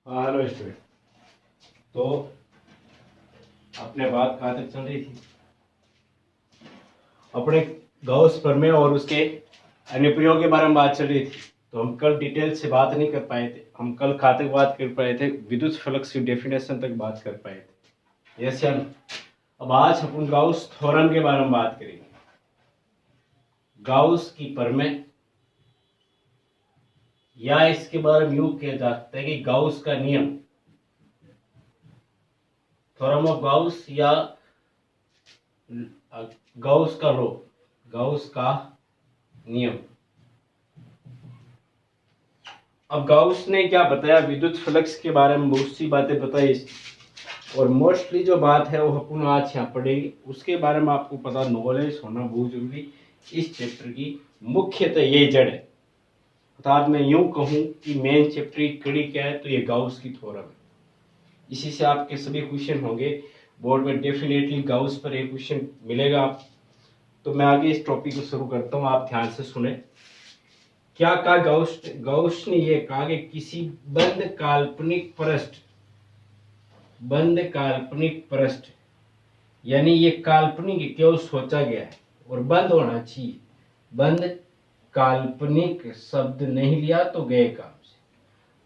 हाँ hello student. तो अपने बात कहाँ तक चल रही थी? अपने गॉस प्रमेय और उसके अनुप्रयोग के बारे में बात चल रही थी। तो हम कल डिटेल से बात नहीं कर पाए थे। हम कल कहाँ तक बात कर पाए थे? विद्युत फ्लक्स की डेफिनेशन तक बात कर पाए थे। यस या नो? अब आज अपन गाउस थ्योरम के बारे में बात करेंगे। गाउस की प्रमेय, या इसके बारे में यूं किया जा सकता है कि गाउस का नियम, थ्योरम ऑफ गाउस या गाउस का लॉ, गाउस का नियम। अब गाउस ने क्या बताया? विद्युत फ्लक्स के बारे में बहुत सी बातें बताई, और मोस्टली जो बात है वो अपन आज यहाँ पढ़ेंगे। उसके बारे में आपको पता, नॉलेज होना बहुत जरूरी। इस चैप्टर की मुख्यतः ये जड़ है, अर्थात मैं यूं कहूं कि मेन चैप्टर की कड़ी क्या है, तो ये गाउस की थ्योरम है। इसी से आपके सभी क्वेश्चन होंगे बोर्ड में। डेफिनेटली गाउस पर एक क्वेश्चन मिलेगा आप। तो मैं आगे इस टॉपिक को शुरू करता हूं, आप ध्यान से सुने। क्या कहा गाउस ने? यह कहा कि किसी बंद काल्पनिक पृष्ठ, यानी ये काल्पनिक क्यों सोचा गया है और बंद होना चाहिए। बंद काल्पनिक शब्द नहीं लिया तो गए काम से।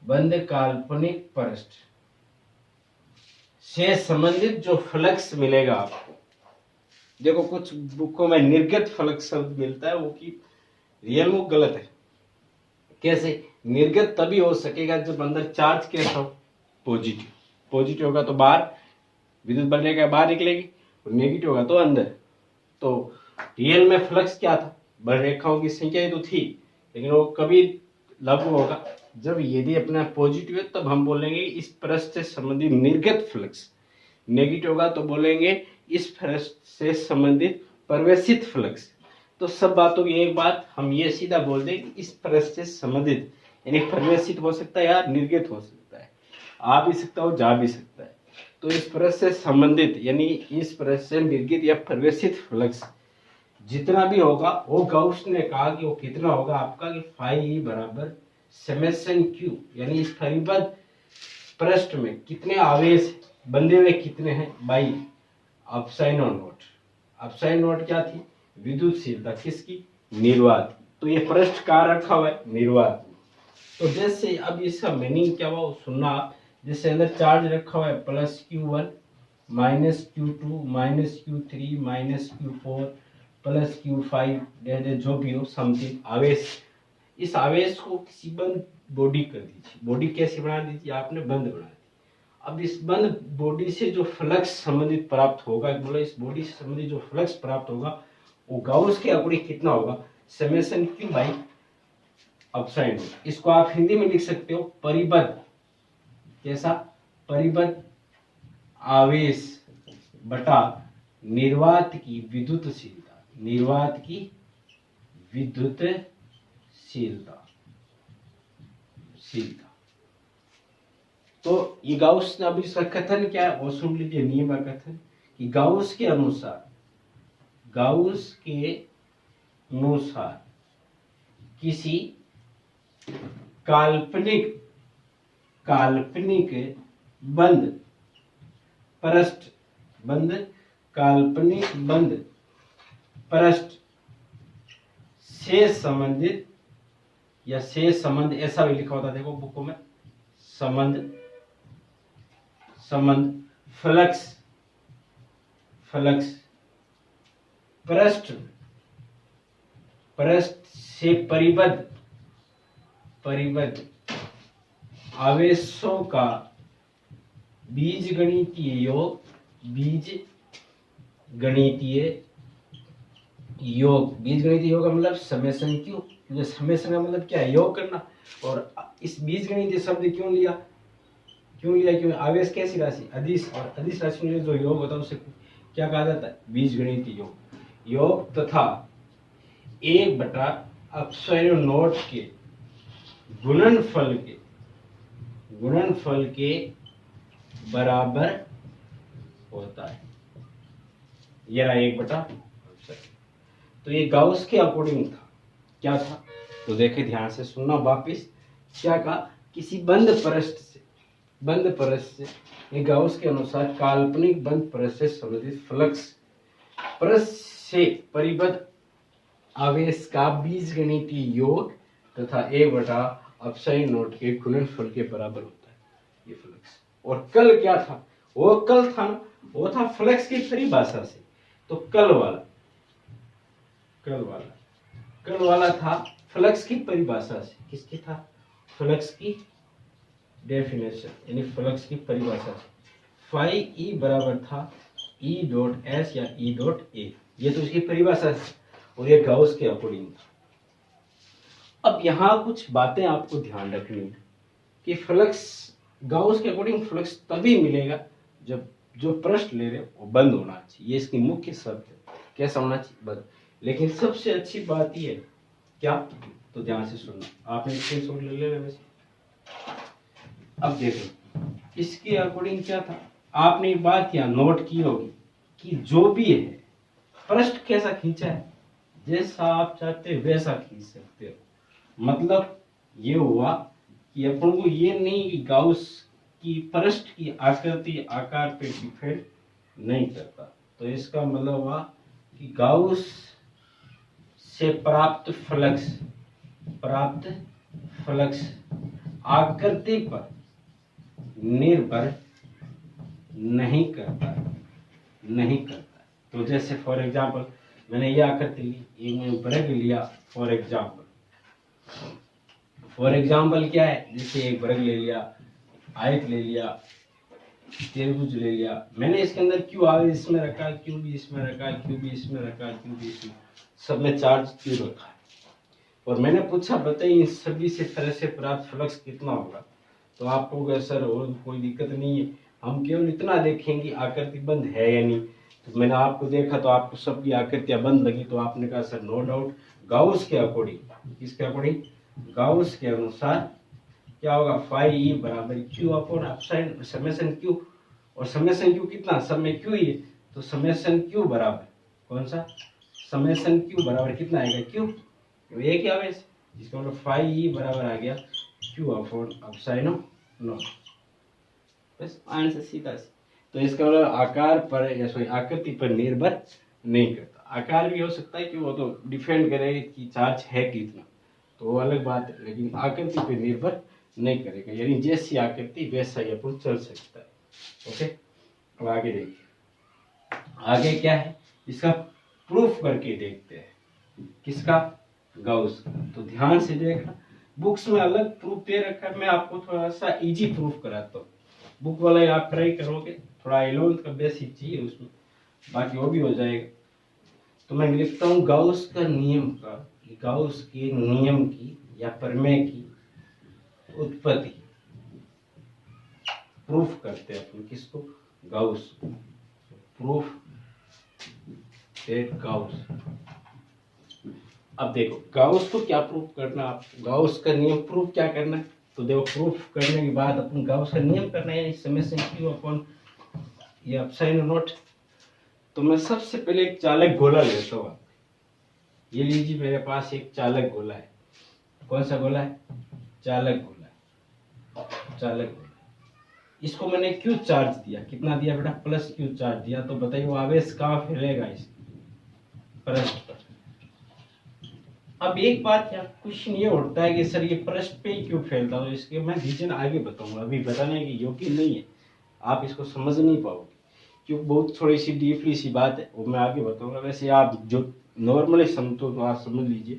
बंद काल्पनिक पृष्ठ से संबंधित जो फ्लक्स मिलेगा आपको, देखो कुछ बुकों में निर्गत फ्लक्स शब्द मिलता है, वो की रियल वो गलत है। कैसे? निर्गत तभी हो सकेगा जब अंदर चार्ज कैसा हो? पॉजिटिव। पॉजिटिव होगा तो बाहर विद्युत बढ़ेगा, बाहर निकलेगी, और नेगेटिव होगा तो अंदर। तो रियल में फ्लक्स क्या था? बल रेखाओं की संख्या ही तो थी, लेकिन वो कभी लागू होगा जब यदि अपना पॉजिटिव है, तब हम बोलेंगे इस पृष्ठ से संबंधित निर्गत फ्लक्स। नेगेटिव होगा तो बोलेंगे इस पृष्ठ से संबंधित प्रवेशित फ्लक्स। तो सब बातों की एक बात हम ये सीधा बोल दें कि इस पृष्ठ से संबंधित, यानी प्रवेशित हो सकता है या निर्गत हो सकता है, आ भी सकता हो, जा भी सकता है। तो इस पृष्ठ से संबंधित यानी इस पृष्ठ से निर्गत या प्रवेशित फ्लक्स जितना भी होगा, वो गाउस ने कहा कि वो कितना होगा आपका, कि फाई ई बराबर समेशन क्यू, यानी इस परिबद्ध पृष्ठ में कितने आवेश बंधे हुए कितने हैं, बाई अपसाइन और नोट। अपसाइन नोट क्या थी? विद्युतशीलता किसकी? निर्वात। तो ये पृष्ठ कहाँ रखा हुआ है? निर्वात। तो जैसे अब इसका मीनिंग क्या हुआ सुनना आप। जैसे अंदर चार्ज रखा हुआ है plus Q1 minus Q2 minus Q3 minus Q4 plus Q5, जो भी हो समथिंग आवेश। इस आवेश को किसी बंद बॉडी कर दीजिए। बॉडी कैसी बना दीजिए आपने? बंद बना दी। अब इस बंद बॉडी से जो फ्लक्स संबंधित प्राप्त होगा, मतलब इस बॉडी से संबंधित जो फ्लक्स प्राप्त होगा, वो गाउस के अकॉर्डिंग कितना होगा? Summation Q by अपसाइन। इसको आप हिंदी में लिख सकते हो परिबद्ध। कैसा? परिबद्ध आवेश बटा निर्वात की विद्युतशीलता। निर्वात की विद्युतशीलता। तो ये गाउस ने, अब इसका कथन क्या है वो सुन लीजिए। नियम का कथन कि गाउस के अनुसार किसी काल्पनिक बंद पृष्ठ से संबंधित, या से संबंध ऐसा भी लिखा होता, देखो बुकों में, संबंध फ्लक्स पृष्ठ से परिबद्ध आवेशों का बीजगणितीय योग। बीजगणितीय योग का मतलब समेशन क्यू, क्योंकि समेशन का मतलब क्या है? योग करना। और इस बीजगणितीय शब्द क्यों लिया? क्योंकि आवेश कैसी राशि? अदिश, और अदिश राशि में जो योग होता है उसे क्या कहा जाता है? बीजगणितीय योग तथा 1/ε नोट के गुणनफल के बराबर होता है। ये रहा 1/ε। तो ये गाउस के अकॉर्डिंग था। क्या था? तो देखे, ध्यान से सुनना वापिस। क्या कहा? किसी बंद पृष्ठ से बंद परत से गाउस के अनुसार काल्पनिक बंद परत से संबंधित फ्लक्स परत से परिबद्ध आवेश का बीजगणितीय योग तथा A/ε नॉट के गुणनफल के बराबर होता है ये फ्लक्स। और कल क्या था, वो कल था ना, वो था फ्लक्स की परिभाषा से। तो कल वाला था फ्लक्स की परिभाषा से। किसकी था? फ्लक्स की डेफिनेशन यानी फ्लक्स की परिभाषा से। फाई ई बराबर था E डॉट एस या E डॉट ए, ये तो इसकी परिभाषा है और ये गाउस के अकॉर्डिंग था। अब यहाँ कुछ बातें आपको ध्यान रखनी है कि फ्लक्स गाउस के अकॉर्डिंग फ्लक्स तभी मिलेगा जब जो पृष्ठ ले रहे वो बंद होना चाहिए, ये इसकी मुख्य शर्त है। कैसा होना चाहिए? बंद। लेकिन सबसे अच्छी बात ये है क्या, तो ध्यान से सुनना, आपने स्क्रीनशॉट ले लेना वैसे। अब देखो इसके अकॉर्डिंग क्या था, आपने बात यहाँ नोट की होगी कि जो भी है पृष्ठ कैसा खींचा है, जैसा आप चाहते हो वैसा खींच सकते हो। मतलब ये हुआ कि अपन को ये नहीं कि गाउस की पृष्ठ की आकृति आकार पे डिपेंड नहीं करता। तो इसका मतलब हुआ कि गाउस से प्राप्त फ्लक्स आकृति पर निर्भर नहीं करता। तो जैसे फॉर एग्जांपल मैंने ये आकृति ली, ये मैंने वृत्त लिया फॉर एग्जांपल क्या है, जैसे एक वृत्त ले लिया, आयत ले लिया, त्रिभुज ले लिया, मैंने इसके अंदर क्यू आवेश इसमें रखा, क्यू भी इसमें रखा, क्यू भी इसमें रखा, क्यू भी इसमें, सब में चार्ज क्यू रखा है। और मैंने पूछा बताइए इन सभी से तरह से प्राप्त फ्लक्स कितना होगा, तो आप कहोगे सर और कोई दिक्कत नहीं है, हम केवल इतना देखेंगे आकृति बंद है या नहीं। तो मैंने आपको देखा तो आपको सबकी आकृतियां बंद लगी, तो आपने कहा सर नो डाउट गाउस के अकॉर्डिंग, किसके अकॉर्डिंग? गाउस के अनुसार क्या होगा, फाई ई बराबर Q upon epsilon summation Q. और समेशन क्यू कितना, सब में क्यू ही है, तो समेशन क्यू बराबर कौन सा, समेशन क्यू बराबर कितना आएगा, क्यू, एक ही आवेश, जिसका मतलब फाई ई बराबर आ गया क्यू अपॉन एप्सिलॉन नॉट। बस आंसर सीधा सी। तो इसका मतलब आकार पर या सॉरी आकृति पर निर्भर नहीं करता। आकार भी हो सकता है कि वो तो डिपेंड करे कि चार्ज है कितना, तो वो अलग बात है, लेकिन आकृति पर निर्भर नहीं करेगा, यानी जैसी आकृति वैसा ही अपन चल सकता है। ओके, अब आगे देखिए, आगे क्या है, इसका प्रूफ करके देखते हैं। किसका? गाउस का। तो ध्यान से देखना, बुक्स में अलग प्रूफ दे रखा है, मैं आपको थोड़ा सा इजी प्रूफ कराता हूँ। बुक वाला आप ट्राई करोगे, थोड़ा 11th का बेसिक चाहिए उसमें, बाकी वो भी हो जाएगा। तो मैं लिखता हूँ गाउस का नियम का, गाउस के नियम की या प्रमेय की उत्पत्ति प्रूफ करते हैं अपन, किसको? गाउस। Proof that Gauss. अब देखो गाउस को क्या प्रूफ करना, आप गाउस का नियम प्रूफ क्या करना है, तो देखो प्रूफ करने के बाद अपन गाउस का नियम करना है, समेशन क्यू अपॉन ये एप्सिलॉन नॉट। तो मैं सबसे पहले एक चालक गोला लेता हूँ, ये लीजिए मेरे पास एक चालक गोला है। कौन सा गोला है? चालक गोला। इसको मैंने क्यू चार्ज दिया, कितना दिया बेटा? प्लस क्यू चार्ज दिया। तो बताइए वो आवेश कहाँ फैलेगा? इस पृष्ठ पर। अब एक बात क्या क्वेश्चन ये उठता है कि सर ये पृष्ठ पे ही क्यों फैलता है, तो इसके मैं रीजन आगे बताऊंगा, अभी बताने की योग्य नहीं है, आप इसको समझ नहीं पाओगे क्योंकि बहुत थोड़ी सी डीपली सी बात है, वो मैं आगे बताऊंगा। वैसे आप जो नॉर्मली समझो तो आप समझ लीजिए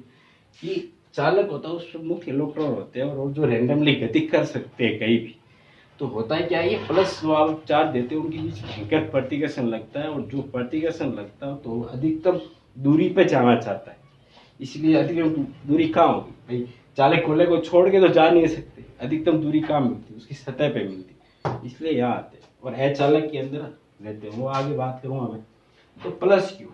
कि चालक होता है उसमें मुख्य इलेक्ट्रॉन होते हैं और वो जो रैंडमली गति कर सकते हैं कहीं भी। तो होता है क्या, ये प्लस जो आप चार्ज देते हैं उनके बीच भयंकर प्रतिकर्षण लगता है, और जो प्रतिकर्षण लगता है तो अधिकतम दूरी पे जाना चाहता है, इसलिए अधिकतम दूरी कहाँ होगी भाई? चालक गोले को छोड़ के तो जा नहीं सकते, अधिकतम दूरी कहाँ मिलती? उसकी सतह पे मिलती, इसलिए यहाँ आते हैं और अचालक के अंदर रहते हैं, वो आगे बात करूँगा मैं। तो प्लस क्यू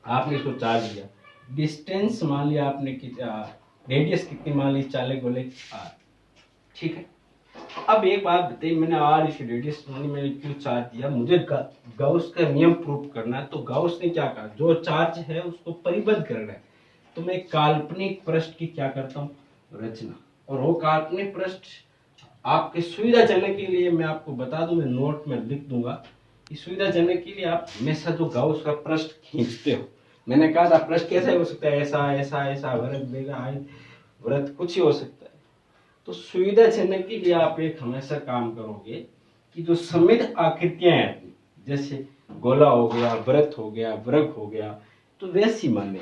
आपने इसको चार्ज दिया, डिस्टेंस मान लिया आपने, रेडियस कितनी मान ली चालक गोले आर, ठीक है। अब एक बात बताइए, मैंने आर इस रेडियस मैंने क्यों चार्ज दिया, मुझे गाउस का नियम प्रूफ करना है। तो गाउस ने क्या कहा, जो चार्ज है उसको परिबद्ध करना है, तो मैं काल्पनिक पृष्ठ की क्या करता हूँ, रचना। और वो काल्पनिक पृष्ठ आपके सुविधाजनक के लिए मैं आपको बता दूं, मैं नोट में लिख दूंगा कि सुविधाजनक के लिए आप हमेशा जो गाउस का पृष्ठ खींचते हो, मैंने कहा था पृष्ठ कैसा हो सकता है, ऐसा ऐसा ऐसा, वृत्त देगा वृत्त, कुछ ही हो सकता है। तो सुविधाजनक के लिए आप एक हमेशा काम करोगे कि जो सममित आकृतियां हैं, जैसे गोला हो गया, वृत्त हो गया, वर्ग हो गया, तो वैसी मान लें,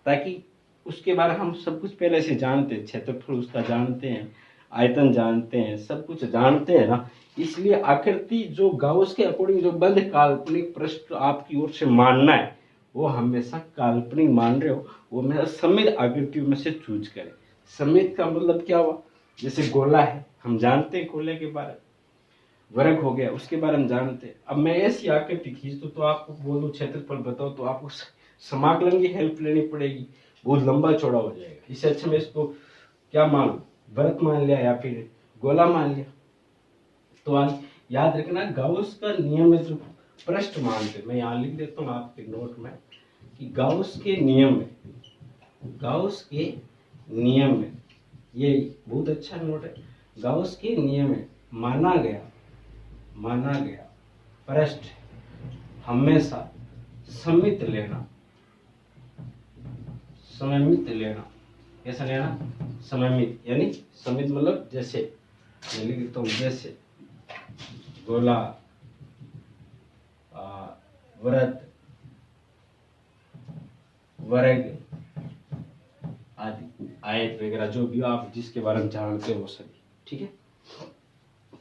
ताकि उसके बारे में हम सब कुछ पहले से जानते हैं, क्षेत्रफल उसका जानते हैं, आयतन जानते हैं, सब कुछ जानते हैं ना, इसलिए आकृति जो गाउस के अकॉर्डिंग जो बंद काल्पनिक पृष्ठ आपकी ओर से मानना है, वो हमेशा काल्पनिक मान रहे हो, वो हमेशा सममित आकृतियों में से चूज करें। सममित का मतलब क्या हुआ, जैसे गोला है, हम जानते हैं गोले के बारे में, वर्ग हो गया उसके बारे में जानते हैं। अब मैं ऐसी आकृति खींच दूं तो आपको बोलूं क्षेत्रफल बताओ, तो आपको समाकलन की हेल्प लेनी पड़ेगी, बहुत लंबा चौड़ा हो जाएगा। इससे अच्छा मैं इसको क्या मान लूं, वृत्त मान लिया या फिर गोला मान लिया। तो आज याद रखना, गाउस का नियम है जो पृष्ठ मानते, मैं यहाँ लिख देता हूँ आपके नोट में कि गाउस के नियम में, गाउस के नियम में, ये बहुत अच्छा नोट है, गाउस के नियम में माना गया पृष्ठ हमेशा सममित लेना, कैसा लेना, सममित, यानी सममित मतलब जैसे मैं लिख देता हूँ, जैसे गोला, वृत्त, वर्ग आदि, आयत वगैरह, जो भी आप जिसके बारे में जानते हो सभी, ठीक है।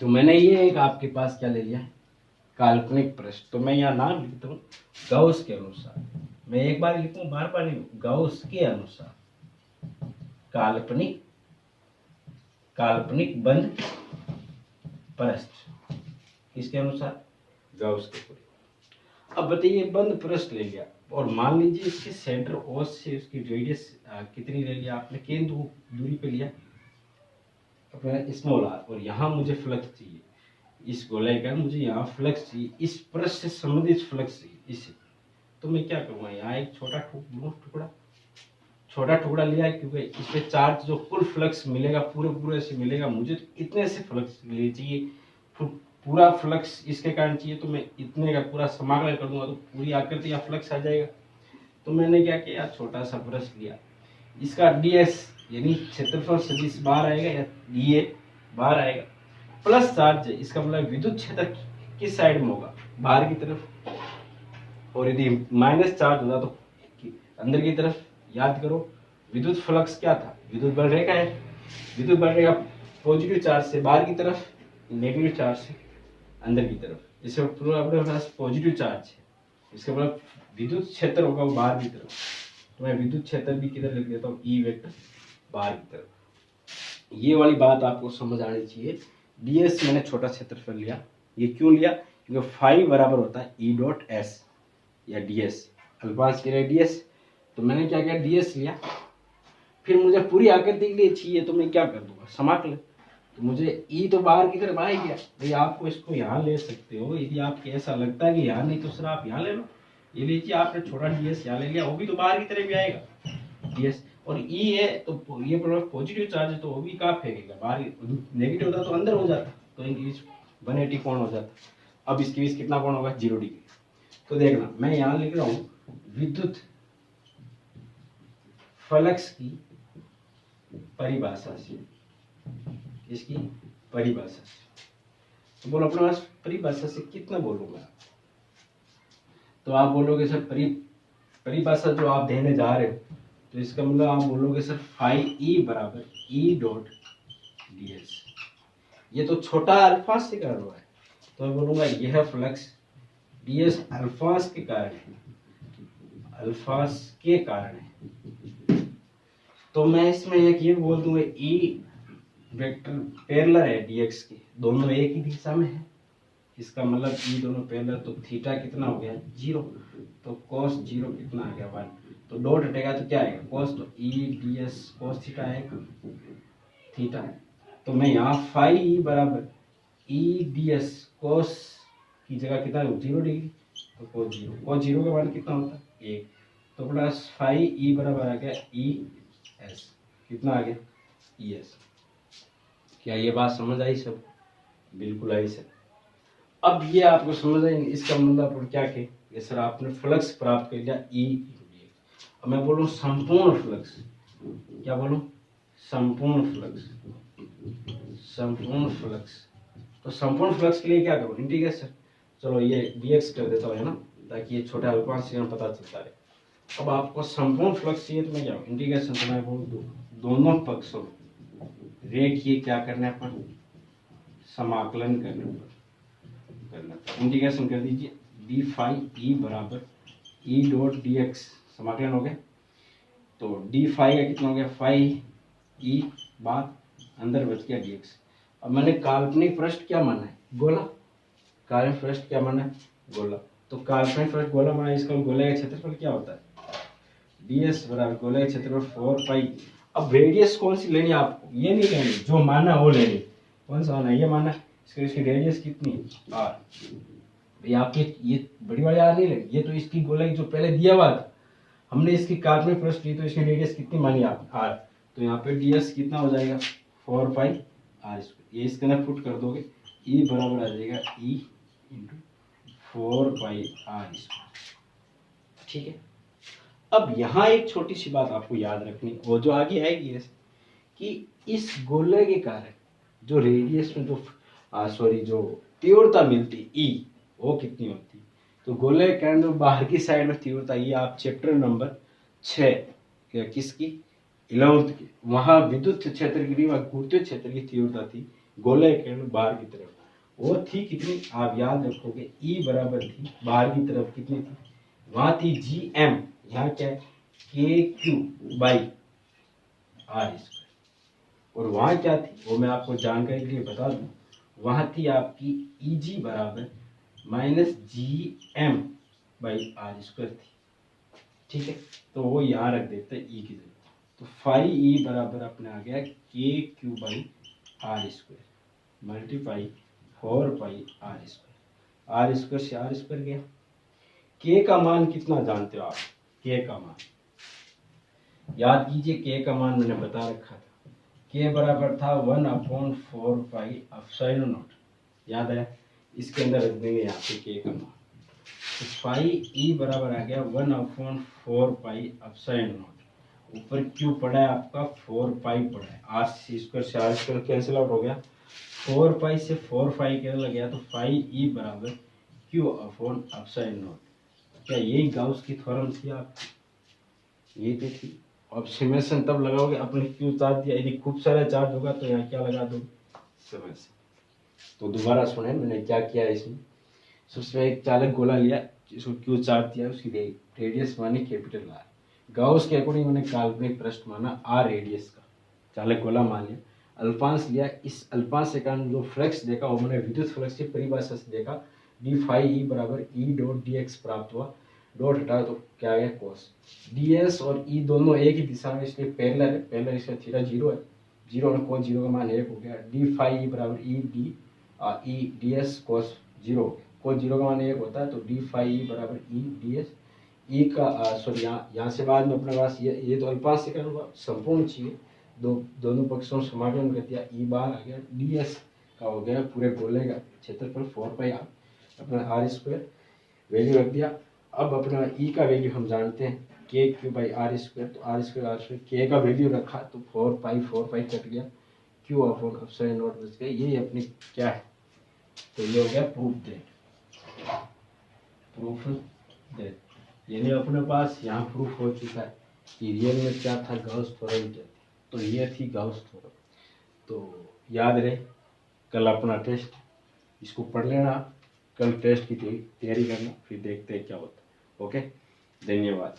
तो मैंने ये एक आपके पास क्या ले लिया, काल्पनिक पृष्ठ। तो मैं यहाँ नाम लिखता हूँ गाउस के अनुसार, मैं एक बार लिखूं बार बार नहीं, गाउस के अनुसार काल्पनिक बंद पृष्ठ, किसके अनुसार, गाउस के अनुसार। अब बताइए, बंद पृष्ठ ले लिया और मान लीजिए इसके सेंटर O से उसकी रेडियस कितनी ले लिया आपने, केंद्र दूरी पे लिया अपना स्मॉल r, और यहाँ मुझे फ्लक्स चाहिए, इस गोले का मुझे यहाँ फ्लक्स चाहिए, इस पृष्ठ से संबंधित फ्लक्स चाहिए इसे। तो मैं क्या करूँगा, यहाँ एक छोटा टुकड़ा लिया है, क्योंकि इस पे चार्ज जो कुल फ्लक्स मिलेगा पूरे से मिलेगा, मुझे कितने से फ्लक्स ले चाहिए, पूरा फ्लक्स इसके कारण चाहिए, तो मैं इतने का पूरा समाकलन कर दूंगा तो पूरी आकृति या फ्लक्स आ जाएगा। तो मैंने क्या किया, छोटा सा ब्रश लिया, इसका ds यानी क्षेत्रफल सदिश बाहर आएगा, या dA बाहर आएगा, प्लस चार्ज है, इसका मतलब विद्युत क्षेत्र किस साइड में होगा, बाहर की तरफ, और यदि माइनस चार्ज होता तो अंदर की तरफ। याद करो विद्युत फ्लक्स क्या था, विद्युत बल रेखा है, विद्युत बल रेखा पॉजिटिव चार्ज से बाहर की तरफ, नेगेटिव चार्ज से अंदर की तरफ। इससे पूरा अपने पास पॉजिटिव चार्ज है, इसका मतलब विद्युत क्षेत्र होगा वो बाहर की तरफ, तो मैं विद्युत क्षेत्र भी किधर लिख देता हूँ, ई वेक्टर बाहर की तरफ। ये वाली बात आपको समझ आनी चाहिए। ds मैंने छोटा क्षेत्रफल लिया, ये क्यों लिया, क्योंकि फाई बराबर होता है ई डॉट एस या ds, अल्फाज के लिए ds। तो मैंने क्या किया, ds लिया, फिर मुझे पूरी आकृति के लिए चाहिए तो मैं क्या कर दूंगा, समाकलन। तो मुझे ई तो बाहर की तरफ आ ही गया, भाई आपको इसको यहाँ ले सकते हो, यदि आपको ऐसा लगता है कि यहाँ नहीं तो सर आप यहाँ ले लो, ये लीजिए आपने छोटा ds यहाँ ले लिया, वो भी तो बाहर की तरफ भी आएगा ds, और ई है तो ये पॉजिटिव चार्ज है तो वो भी कहाँ फेंकेगा, बाहर, नेगेटिव होता तो अंदर हो जाता, तो इनकी 180 कोण हो जाता। अब इसके बीच कितना कोण होगा, 0 डिग्री। तो देखना मैं यहाँ लिख रहा हूँ विद्युत फ्लक्स की परिभाषा से, इसकी परिभाषा से, तो बोलो अपने पास परिभाषा से कितना बोलूंगा, तो आप बोलोगे सर परिभाषा जो आप देने जा रहे हो, तो इसका मतलब आप बोलोगे सर फाई ई बराबर ई डॉट ds, ये तो छोटा अल्फाज से कर रहा है, तो मैं बोलूंगा यह फ्लक्स ds अल्फाज के कारण है, अल्फाज के कारण है। तो मैं इसमें एक ये बोल दूंगा ई वेक्टर पैरेलल है dx के, दोनों एक ही दिशा में है, इसका मतलब ई दोनों पैरेलल, तो थीटा कितना हो गया 0, तो cos 0 कितना आ गया 1, तो डॉट हटेगा तो क्या आएगा cos, तो ई ds cos थीटा आएगा, थीटा। तो मैं यहाँ फाई ई बराबर ई ds cos की जगह कितना 0 डिग्री, तो cos 0 का मान कितना होता है 1, तो प्लस फाई ई बराबर आ गया ई एस, कितना आ गया ई एस। क्या ये बात समझ आई सब? बिल्कुल आई सर। अब ये आपको समझ आई, इसका मतलब और क्या के ये सर आपने फ्लक्स प्राप्त कर लिया ई। अब मैं बोलूँ संपूर्ण फ्लक्स, क्या बोलूँ? संपूर्ण फ्लक्स, संपूर्ण फ्लक्स। तो संपूर्ण फ्लक्स के लिए क्या करूँ? इंटीग्रेशन। चलो ये dx कर देता हूँ, है ना, ताकि ये छोटा अल्पांश से पता चलता है। अब आपको संपूर्ण फ्लक्स चाहिए तो मैं क्या इंटीग्रेशन, तो मैं बोलूँ दोनों पक्षों रेखीय क्या करना है अपन? समाकलन करना। इंटीग्रेशन कर दीजिए डी फाई ई बराबर ई डॉट डी एक्स, समाकलन हो गया। तो डी फाई का कितना हो गया? फाई ई बात अंदर बच गया डी एक्स। अब मैंने काल्पनिक पृष्ठ क्या माना है? गोला। काल्पनिक पृष्ठ क्या माना है? गोला। तो काल्पनिक पृष्ठ गोला माना, इसका गोले का क्षेत्रफल क्या होता है? ds बराबर गोले का क्षेत्रफल 4 पाई। अब रेडियस कौन सी लेनी है आपको? ये नहीं लेनी जो माना वो लेनी। कौन सा माना? ये माना। इसकी रेडियस कितनी? r। भाई आपके ये बड़ी वाली r नहीं लेनी, ये तो इसकी गोले जो पहले दिया हुआ था, हमने इसकी काल्पनिक पृष्ठ ली तो इसकी रेडियस कितनी मानी आप? r। तो यहाँ पे ds कितना हो जाएगा? 4 पाई r स्क्वायर। ये इसके अंदर पुट कर दोगे, e बराबर आ जाएगा e इंटू 4 पाई r स्क्वायर। ठीक है। अब यहाँ एक छोटी सी बात आपको याद रखनी, वो जो आगे आएगी कि इस गोले के कारण जो रेडियस में जो जो तीव्रता मिलती ई, वो कितनी होती? तो गोले के कारण जो बाहर की साइड में तीव्रता, ये आप चैप्टर नंबर 6 किसकी 11th की, वहां विद्युत क्षेत्र की गुरुत्वीय क्षेत्र की तीव्रता थी गोले के कारण बाहर की तरफ, वो थी कितनी? आप याद रखोगे ई बराबर थी बाहर की तरफ कितनी थी? वहां थी जी एम, यहाँ क्या है? के क्यू बाई आर स्क्वायर। और वहां क्या थी वो मैं आपको जानकारी के लिए बता दूं, वहां थी आपकी ई जी बराबर minus G M by R square थी। ठीक है, तो वो यहाँ रख देते हैं ई की जगह। तो फाई ई बराबर अपने आ गया k Q by R square multiply 4 pi R square. R square से आर स्क्वायर गया। के का मान कितना जानते हो आप? के का मान याद कीजिए, के का मान मैंने बता रखा था, के बराबर था 1/4 पाई एप्सिलॉन नॉट। याद है? इसके अंदर रख देंगे यहाँ पे के का मान। तो फाई ई बराबर आ गया 1/4 पाई एप्सिलॉन नॉट। ऊपर क्यू पड़ा है आपका 4 पाई पड़ा है, आर सी स्क्वायर से आर स्क्वायर कैंसिल आउट हो गया, 4 पाई से 4 पाई कैंसिल गया, तो फाई ई बराबर क्यू अपॉन एप्सिलॉन नॉट। क्या यही गाउस की थ्योरम थी आप? ये तो थी। अब समेशन तब लगाओगे, अपने क्यू चार्ज दिया, यदि खूब सारा चार्ज होगा तो यहाँ क्या लगा दो? समेशन। तो दोबारा सुने मैंने क्या किया इसमें। सबसे एक चालक गोला लिया, जिसको क्यू चार्ज दिया, उसकी रेडियस मानी कैपिटल आर। गाउस के अकॉर्डिंग मैंने काल्पनिक पृष्ठ माना आर रेडियस का, चालक गोला मान लिया, अल्पांश लिया। इस अल्पांश के कारण जो फ्लक्स देखा वो मैंने विद्युत फ्लक्स की परिभाषा से देखा, डी फाई ई बराबर ई डॉट डी एक्स प्राप्त हुआ। डॉट हटाओ तो क्या आ गया? कोस। डी एस और ई दोनों एक ही दिशा में, इसलिए पैरेलल है, पैरेलल इसका थीटा 0 है, 0 में कोस 0 का मान 1 हो गया। डी फाई ई बराबर ई डी एस कोस 0 हो गया, कोस 0 का मान 1 होता है, तो डी फाई ई बराबर ई डी एस। ई का सॉरी यहाँ से बाद में अपने पास ये तो अल्पांश से कारण संपूर्ण चाहिए, दोनों पक्षों से समाकलन कर दिया, ई बार आ गया, डी एस का हो गया पूरे गोले का क्षेत्रफल 4 पाई आर, अपना आर स्क्वायर वैल्यू रख दिया। अब अपना ई का वैल्यू हम जानते हैं के क्यू बाई आर स्क्वायर, तो आर स्क्वायर के का वैल्यू रखा तो 4 पाई कट गया, क्यू अपॉन एप्सिलॉन नॉट बच गया। ये अपनी क्या है? तो ये हो गया प्रूफ दैट, यानी अपने पास यहाँ प्रूफ हो चुका है कि रियल में क्या था, गाउस थ्योरम क्या थी। तो ये थी गाउस थ्योरम। तो याद रहे, कल अपना टेस्ट, इसको पढ़ लेना, कल टेस्ट की तैयारी करना, फिर देखते हैं क्या होता है। ओके, धन्यवाद।